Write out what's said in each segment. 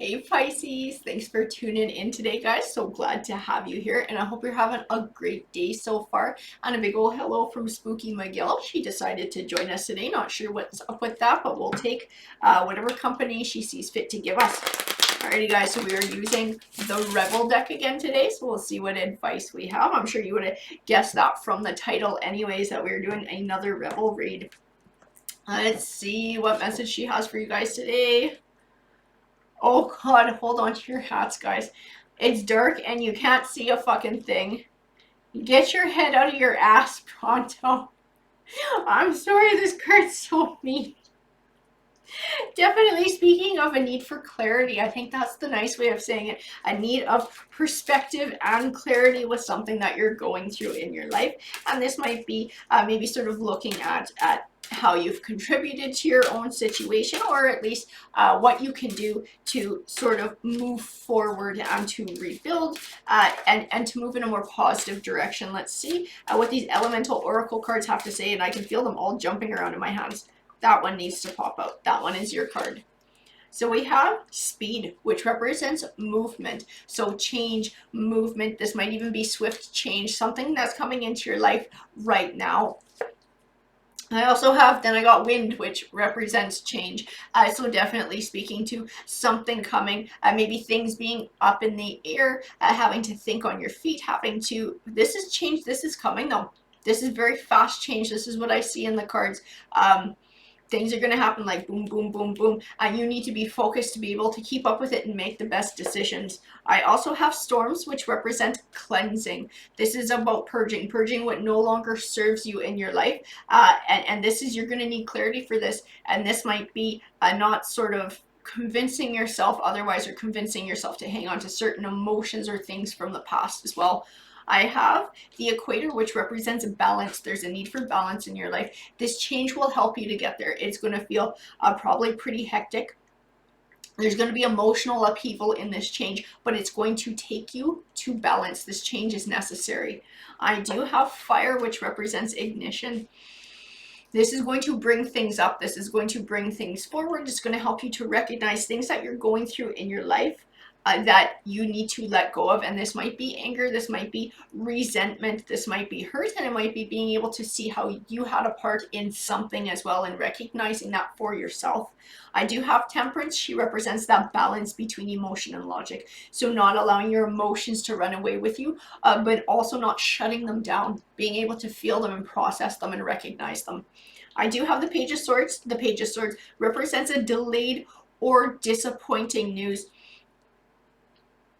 Hey Pisces, thanks for tuning in today, guys. So glad to have you here, and I hope you're having a great day so far. And a big ol' hello from Spooky McGill. She decided to join us today. Not sure what's up with that, but we'll take whatever company she sees fit to give us. Alrighty, guys, so we are using the Rebel deck again today, so we'll see what advice we have. I'm sure you would have guessed that from the title anyways, that we are doing another Rebel read. Let's see what message she has for you guys today. Oh god, hold on to your hats, guys. It's dark and you can't see a fucking thing. Get your head out of your ass pronto. I'm sorry this card's so mean. Definitely speaking of a need for clarity, I think that's the nice way of saying it. A need of perspective and clarity with something that you're going through in your life. And this might be maybe sort of looking at how you've contributed to your own situation, or at least what you can do to sort of move forward and to rebuild and to move in a more positive direction. Let's see what these elemental oracle cards have to say, and I can feel them all jumping around in my hands. That one needs to pop out. That one is your card. So we have speed, which represents movement. So change, movement. This might even be swift change, something that's coming into your life right now. I also have, then I got wind, which represents change. So definitely speaking to something coming, maybe things being up in the air, having to think on your feet, having to, this is change, this is coming though. This is very fast change. This is what I see in the cards. Things are going to happen like boom, boom, boom, boom. And you need to be focused to be able to keep up with it and make the best decisions. I also have storms, which represent cleansing. This is about purging what no longer serves you in your life. And this is, you're going to need clarity for this. And this might be not sort of convincing yourself otherwise, or convincing yourself to hang on to certain emotions or things from the past as well. I have the equator, which represents balance. There's a need for balance in your life. This change will help you to get there. It's going to feel probably pretty hectic. There's going to be emotional upheaval in this change, but it's going to take you to balance. This change is necessary. I do have fire, which represents ignition. This is going to bring things up. This is going to bring things forward. It's going to help you to recognize things that you're going through in your life that you need to let go of. And this might be anger, this might be resentment, this might be hurt, and it might be being able to see how you had a part in something as well, and recognizing that for yourself. I do have temperance. She represents that balance between emotion and logic. So not allowing your emotions to run away with you, but also not shutting them down, being able to feel them and process them and recognize them. I do have the Page of Swords. The Page of Swords represents a delayed or disappointing news.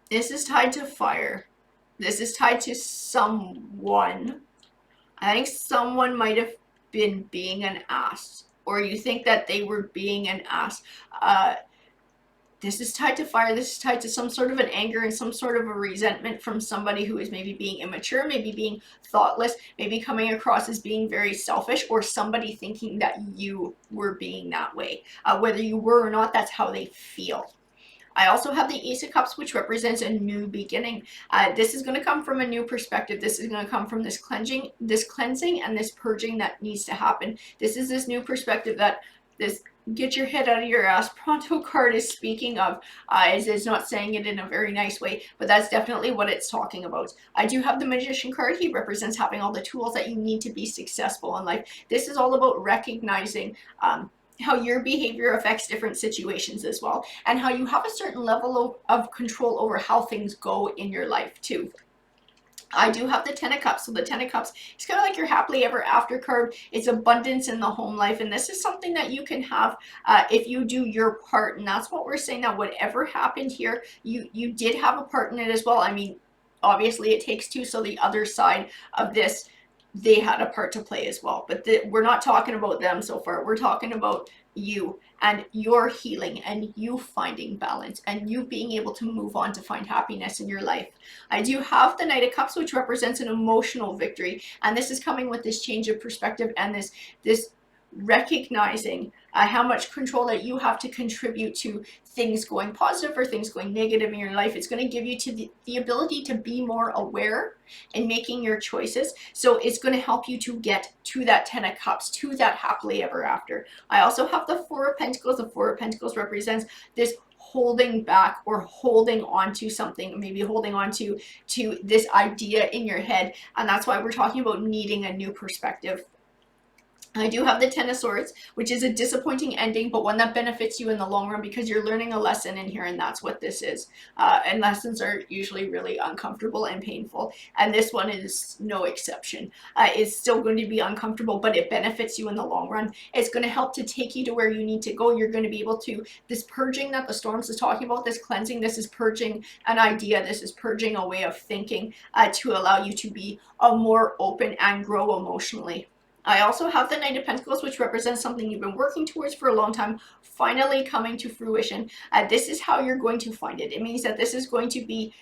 This is tied to fire. This is tied to someone. I think someone might have been being an ass, or you think that they were being an ass. This is tied to fire. This is tied to some sort of an anger and some sort of a resentment from somebody who is maybe being immature, maybe being thoughtless, maybe coming across as being very selfish, or somebody thinking that you were being that way. Whether you were or not, that's how they feel. I also have the Ace of Cups, which represents a new beginning. This is going to come from a new perspective. This is going to come from this cleansing and this purging that needs to happen. This is this new perspective that this get your head out of your ass pronto card is speaking of. It's not saying it in a very nice way, but that's definitely what it's talking about. I do have the Magician card. He represents having all the tools that you need to be successful in life. This is all about recognizing how your behavior affects different situations as well, and how you have a certain level of control over how things go in your life too. I do have the Ten of Cups. So the Ten of Cups is kind of like your happily ever after card. It's abundance in the home life, and this is something that you can have if you do your part. And that's what we're saying, that whatever happened here, you did have a part in it as well. I mean, obviously it takes two, so the other side of this, they had a part to play as well. But we're not talking about them so far. We're talking about you and your healing and you finding balance and you being able to move on to find happiness in your life. I do have the Knight of Cups, which represents an emotional victory. And this is coming with this change of perspective and this recognizing how much control that you have to contribute to things going positive or things going negative in your life. It's going to give you to the ability to be more aware in making your choices. So it's going to help you to get to that Ten of Cups, to that happily ever after. I also have the Four of Pentacles. The Four of Pentacles represents this holding back or holding on to something, maybe holding on to this idea in your head. And that's why we're talking about needing a new perspective. I do have the Ten of Swords, which is a disappointing ending, but one that benefits you in the long run because you're learning a lesson in here, and that's what this is. And lessons are usually really uncomfortable and painful, and this one is no exception. It's still going to be uncomfortable, but it benefits you in the long run. It's going to help to take you to where you need to go. You're going to be able to, this purging that the Storms is talking about, this cleansing, this is purging an idea, this is purging a way of thinking to allow you to be more open and grow emotionally. I also have the Knight of Pentacles, which represents something you've been working towards for a long time, finally coming to fruition. This is how you're going to find it. It means that this is going to be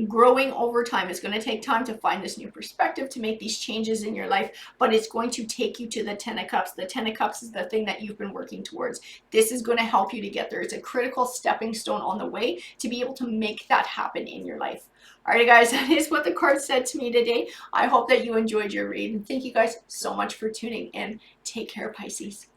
growing over time. It's going to take time to find this new perspective, to make these changes in your life, but it's going to take you to the Ten of Cups. The Ten of Cups is the thing that you've been working towards. This is going to help you to get there. It's a critical stepping stone on the way to be able to make that happen in your life. Alright guys, that is what the card said to me today. I hope that you enjoyed your read, and thank you guys so much for tuning in. Take care, Pisces.